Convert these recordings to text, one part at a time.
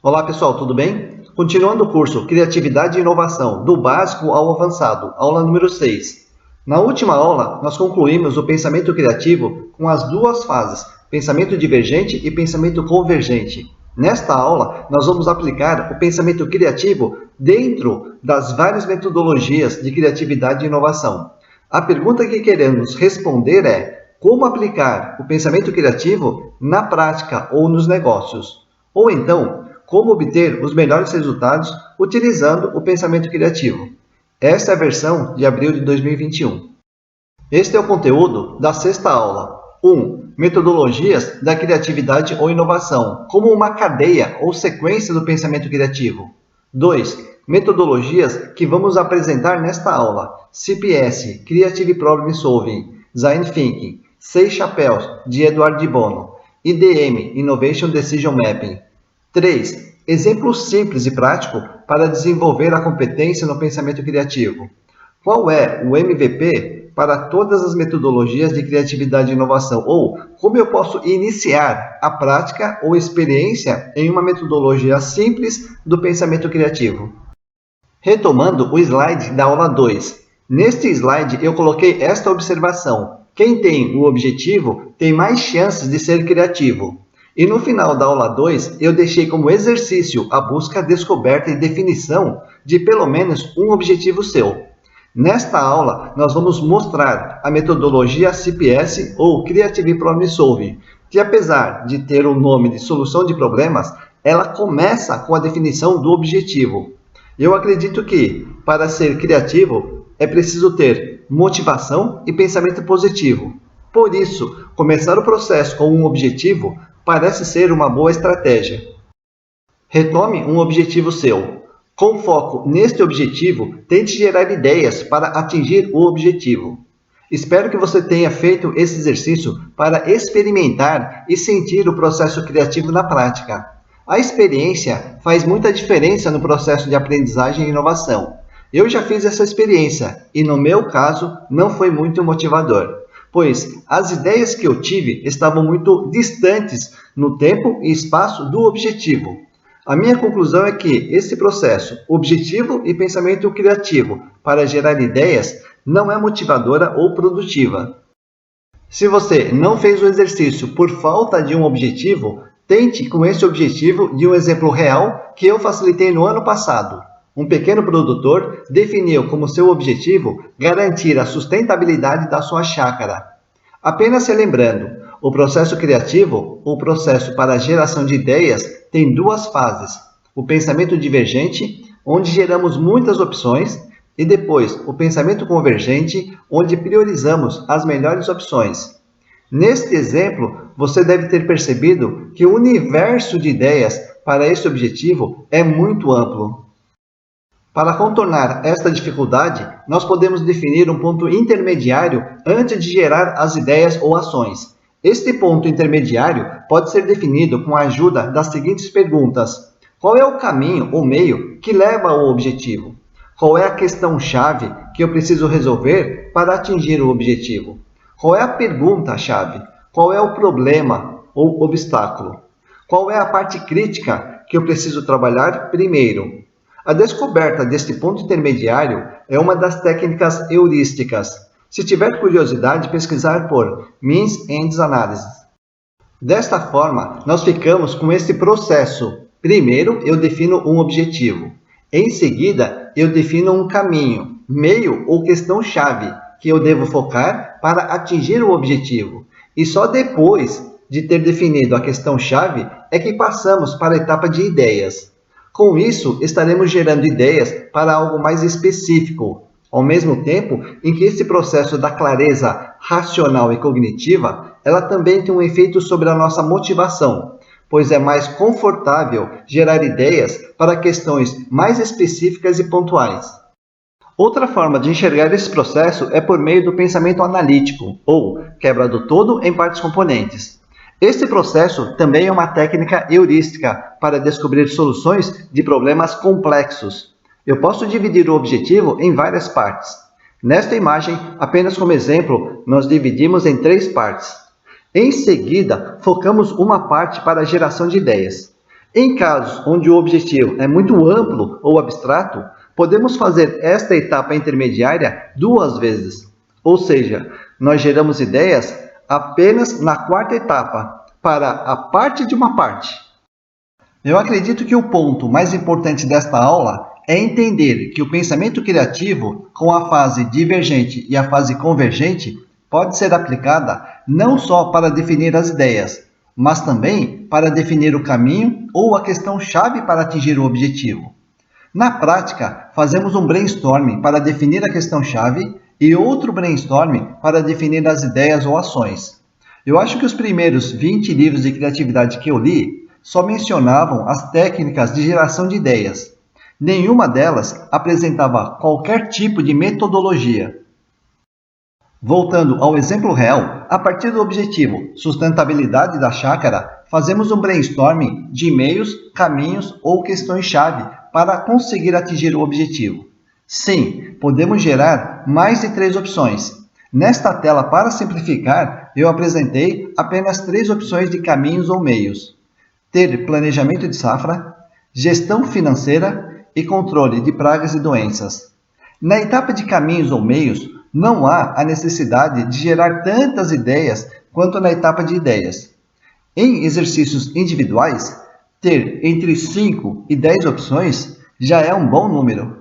Olá pessoal, tudo bem? Continuando o curso Criatividade e Inovação, do básico ao avançado, aula número 6. Na última aula, nós concluímos o pensamento criativo com as duas fases, pensamento divergente e pensamento convergente. Nesta aula, nós vamos aplicar o pensamento criativo dentro das várias metodologias de criatividade e inovação. A pergunta que queremos responder é: como aplicar o pensamento criativo na prática ou nos negócios? Ou então, como obter os melhores resultados utilizando o pensamento criativo. Esta é a versão de abril de 2021. Este é o conteúdo da sexta aula. 1. Metodologias da criatividade ou inovação, como uma cadeia ou sequência do pensamento criativo. 2. Metodologias que vamos apresentar nesta aula. CPS, Creative Problem Solving, Design Thinking, 6 Chapéus, de Edward de Bono, IDM, Innovation Decision Mapping. 3. Exemplo simples e prático para desenvolver a competência no pensamento criativo. Qual é o MVP para todas as metodologias de criatividade e inovação? Ou como eu posso iniciar a prática ou experiência em uma metodologia simples do pensamento criativo? Retomando o slide da aula 2. Neste slide eu coloquei esta observação: quem tem o objetivo tem mais chances de ser criativo. E no final da aula 2, eu deixei como exercício a busca, descoberta e definição de pelo menos um objetivo seu. Nesta aula, nós vamos mostrar a metodologia CPS ou Creative Problem Solving, que apesar de ter o nome de solução de problemas, ela começa com a definição do objetivo. Eu acredito que, para ser criativo, é preciso ter motivação e pensamento positivo. Por isso, começar o processo com um objetivo parece ser uma boa estratégia. Retome um objetivo seu. Com foco neste objetivo, tente gerar ideias para atingir o objetivo. Espero que você tenha feito esse exercício para experimentar e sentir o processo criativo na prática. A experiência faz muita diferença no processo de aprendizagem e inovação. Eu já fiz essa experiência e, no meu caso, não foi muito motivador, pois as ideias que eu tive estavam muito distantes no tempo e espaço do objetivo. A minha conclusão é que esse processo, objetivo e pensamento criativo para gerar ideias, não é motivadora ou produtiva. Se você não fez o exercício por falta de um objetivo, tente com esse objetivo de um exemplo real que eu facilitei no ano passado. Um pequeno produtor definiu como seu objetivo garantir a sustentabilidade da sua chácara. Apenas se lembrando, o processo criativo, ou processo para a geração de ideias, tem duas fases. O pensamento divergente, onde geramos muitas opções, e depois o pensamento convergente, onde priorizamos as melhores opções. Neste exemplo, você deve ter percebido que o universo de ideias para esse objetivo é muito amplo. Para contornar esta dificuldade, nós podemos definir um ponto intermediário antes de gerar as ideias ou ações. Este ponto intermediário pode ser definido com a ajuda das seguintes perguntas: qual é o caminho ou meio que leva ao objetivo? Qual é a questão-chave que eu preciso resolver para atingir o objetivo? Qual é a pergunta-chave? Qual é o problema ou obstáculo? Qual é a parte crítica que eu preciso trabalhar primeiro? A descoberta deste ponto intermediário é uma das técnicas heurísticas. Se tiver curiosidade, pesquisar por Means Ends Analysis. Desta forma, nós ficamos com este processo. Primeiro, eu defino um objetivo. Em seguida, eu defino um caminho, meio ou questão-chave que eu devo focar para atingir o objetivo. E só depois de ter definido a questão-chave é que passamos para a etapa de ideias. Com isso, estaremos gerando ideias para algo mais específico, ao mesmo tempo em que esse processo da clareza racional e cognitiva, ela também tem um efeito sobre a nossa motivação, pois é mais confortável gerar ideias para questões mais específicas e pontuais. Outra forma de enxergar esse processo é por meio do pensamento analítico, ou quebra do todo em partes componentes. Este processo também é uma técnica heurística para descobrir soluções de problemas complexos. Eu posso dividir o objetivo em várias partes. Nesta imagem, apenas como exemplo, nós dividimos em 3 partes. Em seguida, focamos uma parte para a geração de ideias. Em casos onde o objetivo é muito amplo ou abstrato, podemos fazer esta etapa intermediária 2 vezes. Ou seja, nós geramos ideias apenas na quarta etapa, para a parte de uma parte. Eu acredito que o ponto mais importante desta aula é entender que o pensamento criativo, com a fase divergente e a fase convergente, pode ser aplicada não só para definir as ideias, mas também para definir o caminho ou a questão-chave para atingir o objetivo. Na prática, fazemos um brainstorming para definir a questão-chave e outro brainstorming para definir as ideias ou ações. Eu acho que os primeiros 20 livros de criatividade que eu li só mencionavam as técnicas de geração de ideias. Nenhuma delas apresentava qualquer tipo de metodologia. Voltando ao exemplo real, a partir do objetivo sustentabilidade da chácara, fazemos um brainstorming de meios, caminhos ou questões-chave para conseguir atingir o objetivo. Sim, podemos gerar mais de 3 opções. Nesta tela, para simplificar, eu apresentei apenas 3 opções de caminhos ou meios: ter planejamento de safra, gestão financeira e controle de pragas e doenças. Na etapa de caminhos ou meios, não há a necessidade de gerar tantas ideias quanto na etapa de ideias. Em exercícios individuais, ter entre 5 e 10 opções já é um bom número.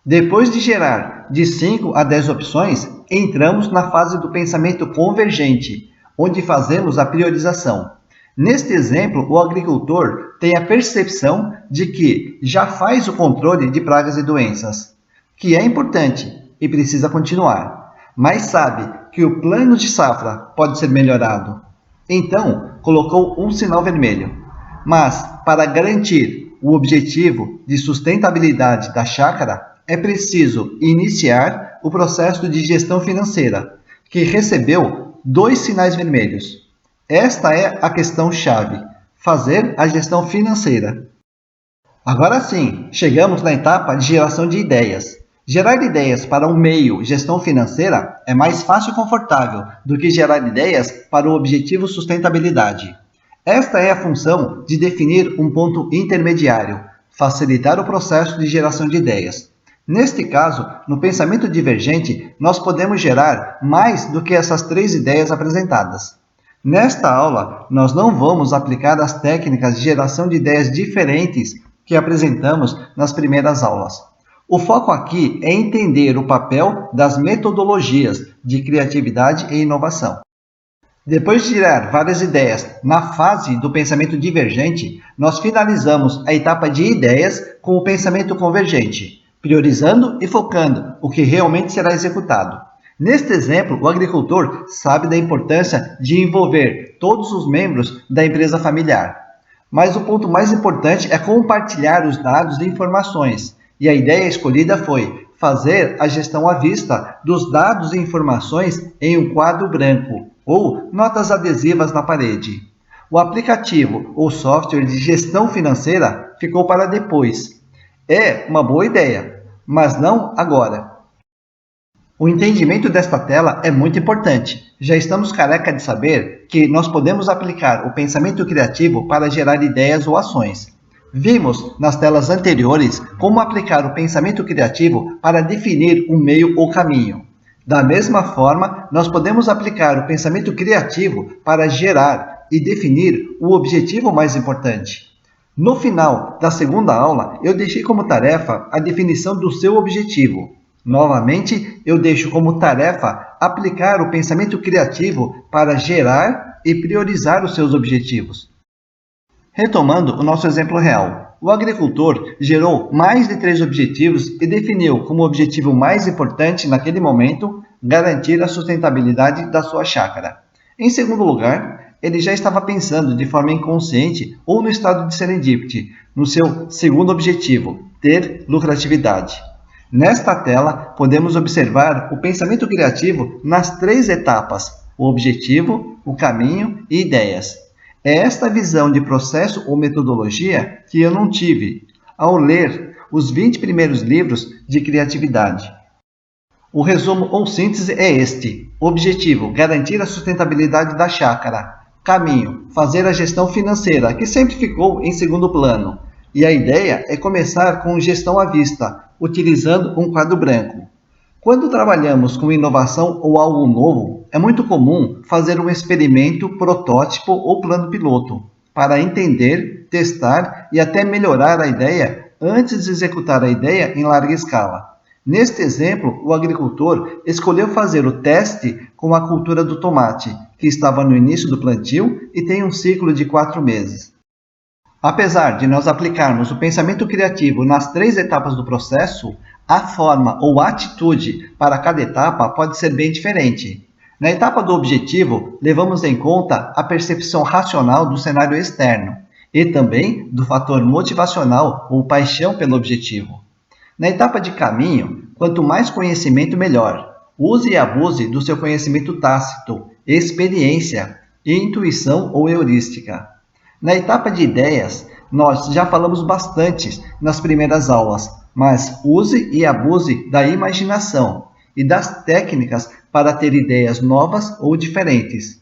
Depois de gerar de 5 a 10 opções, entramos na fase do pensamento convergente, onde fazemos a priorização. Neste exemplo, o agricultor tem a percepção de que já faz o controle de pragas e doenças, que é importante e precisa continuar, mas sabe que o plano de safra pode ser melhorado. Então, colocou um sinal vermelho. Mas, para garantir o objetivo de sustentabilidade da chácara, é preciso iniciar o processo de gestão financeira, que recebeu 2 sinais vermelhos. Esta é a questão-chave: fazer a gestão financeira. Agora sim, chegamos na etapa de geração de ideias. Gerar ideias para um meio gestão financeira é mais fácil e confortável do que gerar ideias para o objetivo sustentabilidade. Esta é a função de definir um ponto intermediário, facilitar o processo de geração de ideias. Neste caso, no pensamento divergente, nós podemos gerar mais do que essas 3 ideias apresentadas. Nesta aula, nós não vamos aplicar as técnicas de geração de ideias diferentes que apresentamos nas primeiras aulas. O foco aqui é entender o papel das metodologias de criatividade e inovação. Depois de gerar várias ideias na fase do pensamento divergente, nós finalizamos a etapa de ideias com o pensamento convergente, priorizando e focando o que realmente será executado. Neste exemplo, o agricultor sabe da importância de envolver todos os membros da empresa familiar. Mas o ponto mais importante é compartilhar os dados e informações. E a ideia escolhida foi fazer a gestão à vista dos dados e informações em um quadro branco ou notas adesivas na parede. O aplicativo ou software de gestão financeira ficou para depois. É uma boa ideia, mas não agora. O entendimento desta tela é muito importante. Já estamos careca de saber que nós podemos aplicar o pensamento criativo para gerar ideias ou ações. Vimos nas telas anteriores como aplicar o pensamento criativo para definir um meio ou caminho. Da mesma forma, nós podemos aplicar o pensamento criativo para gerar e definir o objetivo mais importante. No final da segunda aula, eu deixei como tarefa a definição do seu objetivo. Novamente, eu deixo como tarefa aplicar o pensamento criativo para gerar e priorizar os seus objetivos. Retomando o nosso exemplo real, o agricultor gerou mais de 3 objetivos e definiu como objetivo mais importante naquele momento garantir a sustentabilidade da sua chácara. Em segundo lugar, ele já estava pensando de forma inconsciente ou no estado de serendipity no seu segundo objetivo, ter lucratividade. Nesta tela, podemos observar o pensamento criativo nas 3 etapas: o objetivo, o caminho e ideias. É esta visão de processo ou metodologia que eu não tive ao ler os 20 primeiros livros de criatividade. O resumo ou síntese é este: objetivo, garantir a sustentabilidade da chácara. Caminho, fazer a gestão financeira, que sempre ficou em segundo plano. E a ideia é começar com gestão à vista, utilizando um quadro branco. Quando trabalhamos com inovação ou algo novo, é muito comum fazer um experimento, protótipo ou plano piloto, para entender, testar e até melhorar a ideia antes de executar a ideia em larga escala. Neste exemplo, o agricultor escolheu fazer o teste com a cultura do tomate, que estava no início do plantio e tem um ciclo de 4 meses. Apesar de nós aplicarmos o pensamento criativo nas 3 etapas do processo, a forma ou atitude para cada etapa pode ser bem diferente. Na etapa do objetivo, levamos em conta a percepção racional do cenário externo e também do fator motivacional ou paixão pelo objetivo. Na etapa de caminho, quanto mais conhecimento, melhor. Use e abuse do seu conhecimento tácito, experiência e intuição ou heurística. Na etapa de ideias, nós já falamos bastante nas primeiras aulas, mas use e abuse da imaginação e das técnicas para ter ideias novas ou diferentes.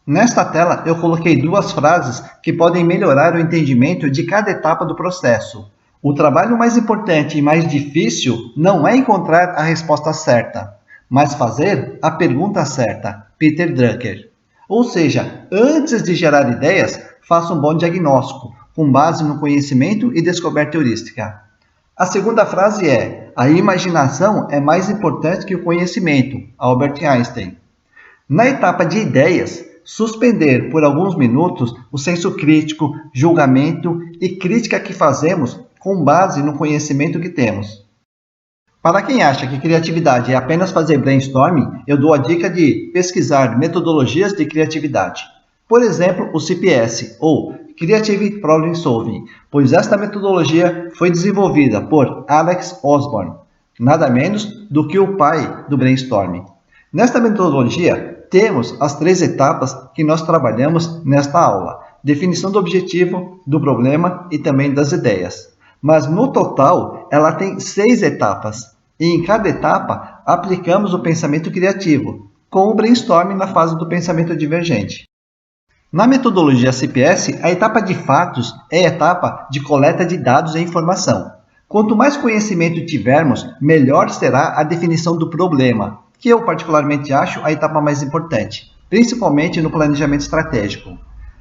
Nesta tela eu coloquei 2 frases que podem melhorar o entendimento de cada etapa do processo. O trabalho mais importante e mais difícil não é encontrar a resposta certa, mas fazer a pergunta certa. Peter Drucker. Ou seja, antes de gerar ideias, faça um bom diagnóstico, com base no conhecimento e descoberta heurística. A segunda frase é: a imaginação é mais importante que o conhecimento. Albert Einstein. Na etapa de ideias, suspender por alguns minutos o senso crítico, julgamento e crítica que fazemos com base no conhecimento que temos. Para quem acha que criatividade é apenas fazer brainstorming, eu dou a dica de pesquisar metodologias de criatividade. Por exemplo, o CPS, ou Creative Problem Solving, pois esta metodologia foi desenvolvida por Alex Osborne, nada menos do que o pai do brainstorming. Nesta metodologia, temos as 3 etapas que nós trabalhamos nesta aula: definição do objetivo, do problema e também das ideias. Mas no total, ela tem 6 etapas, e em cada etapa aplicamos o pensamento criativo, com o brainstorming na fase do pensamento divergente. Na metodologia CPS, a etapa de fatos é a etapa de coleta de dados e informação. Quanto mais conhecimento tivermos, melhor será a definição do problema, que eu particularmente acho a etapa mais importante, principalmente no planejamento estratégico.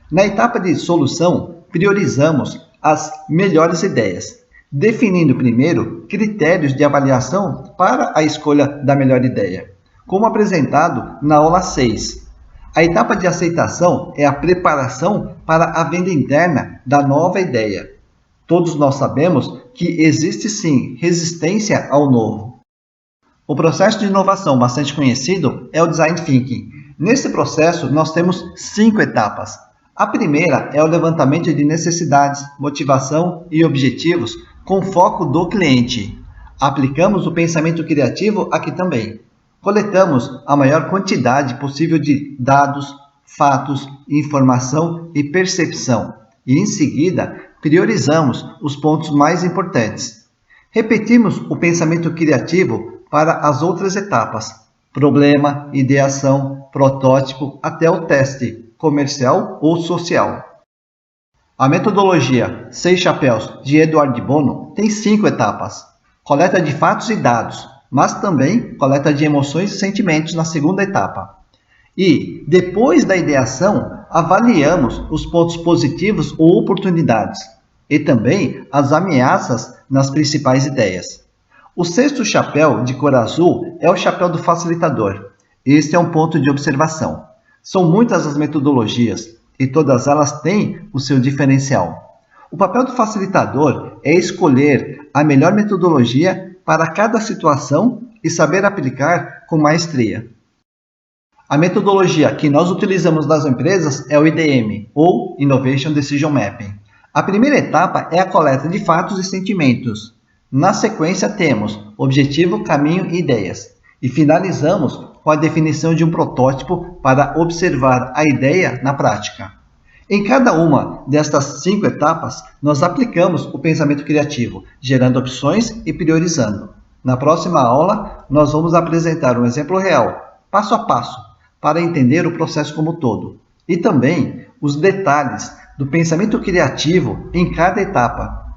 Na etapa de solução, priorizamos as melhores ideias, definindo primeiro critérios de avaliação para a escolha da melhor ideia, como apresentado na aula 6. A etapa de aceitação é a preparação para a venda interna da nova ideia. Todos nós sabemos que existe sim resistência ao novo. O processo de inovação bastante conhecido é o Design Thinking. Nesse processo, nós temos 5 etapas. A primeira é o levantamento de necessidades, motivação e objetivos com foco do cliente. Aplicamos o pensamento criativo aqui também. Coletamos a maior quantidade possível de dados, fatos, informação e percepção. E em seguida, priorizamos os pontos mais importantes. Repetimos o pensamento criativo para as outras etapas: problema, ideação, protótipo, até o teste comercial ou social. A metodologia 6 Chapéus de Edward de Bono tem 5 etapas: coleta de fatos e dados, mas também coleta de emoções e sentimentos na segunda etapa. E, depois da ideação, avaliamos os pontos positivos ou oportunidades, e também as ameaças nas principais ideias. O 6º chapéu, de cor azul, é o chapéu do facilitador. Este é um ponto de observação. São muitas as metodologias, e todas elas têm o seu diferencial. O papel do facilitador é escolher a melhor metodologia para cada situação e saber aplicar com maestria. A metodologia que nós utilizamos nas empresas é o IDM, ou Innovation Decision Mapping. A primeira etapa é a coleta de fatos e sentimentos. Na sequência temos objetivo, caminho e ideias. E finalizamos com a definição de um protótipo para observar a ideia na prática. Em cada uma destas 5 etapas, nós aplicamos o pensamento criativo, gerando opções e priorizando. Na próxima aula, nós vamos apresentar um exemplo real, passo a passo, para entender o processo como um todo. e também os detalhes do pensamento criativo em cada etapa.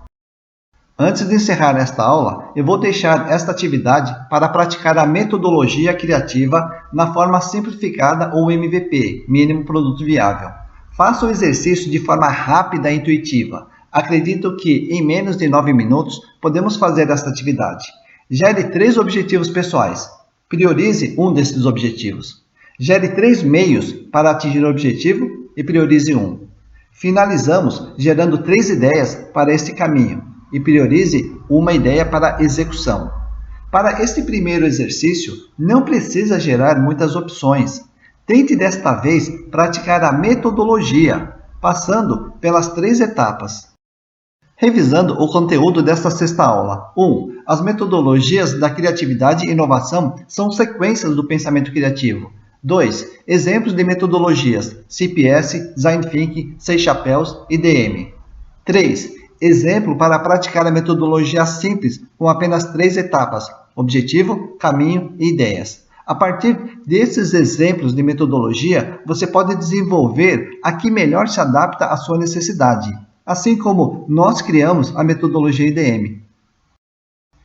Antes de encerrar esta aula, eu vou deixar esta atividade para praticar a metodologia criativa na forma simplificada ou MVP, mínimo produto viável. Faça o exercício de forma rápida e intuitiva. Acredito que em menos de 9 minutos podemos fazer esta atividade. Gere 3 objetivos pessoais. Priorize um desses objetivos. Gere 3 meios para atingir o objetivo e priorize um. Finalizamos gerando 3 ideias para este caminho e priorize uma ideia para execução. Para este primeiro exercício, não precisa gerar muitas opções. Tente desta vez praticar a metodologia, passando pelas 3 etapas. Revisando o conteúdo desta sexta aula. 1. As metodologias da criatividade e inovação são sequências do pensamento criativo. 2. Exemplos de metodologias: CPS, Design Thinking, 6 Chapéus e DM. 3. Exemplo para praticar a metodologia simples com apenas 3 etapas: objetivo, caminho e ideias. A partir desses exemplos de metodologia, você pode desenvolver a que melhor se adapta à sua necessidade, assim como nós criamos a metodologia IDM.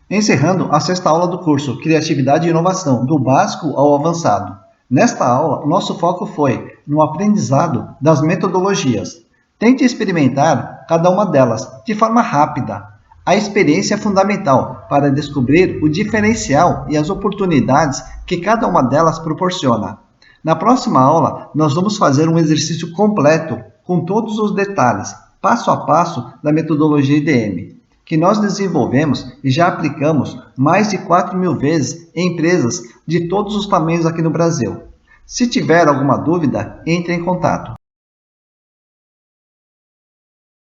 Encerrando a sexta aula do curso Criatividade e Inovação, do básico ao avançado. Nesta aula, nosso foco foi no aprendizado das metodologias. Tente experimentar cada uma delas de forma rápida. A experiência é fundamental para descobrir o diferencial e as oportunidades que cada uma delas proporciona. Na próxima aula, nós vamos fazer um exercício completo, com todos os detalhes, passo a passo da metodologia IDM, que nós desenvolvemos e já aplicamos mais de 4.000 vezes em empresas de todos os tamanhos aqui no Brasil. Se tiver alguma dúvida, entre em contato.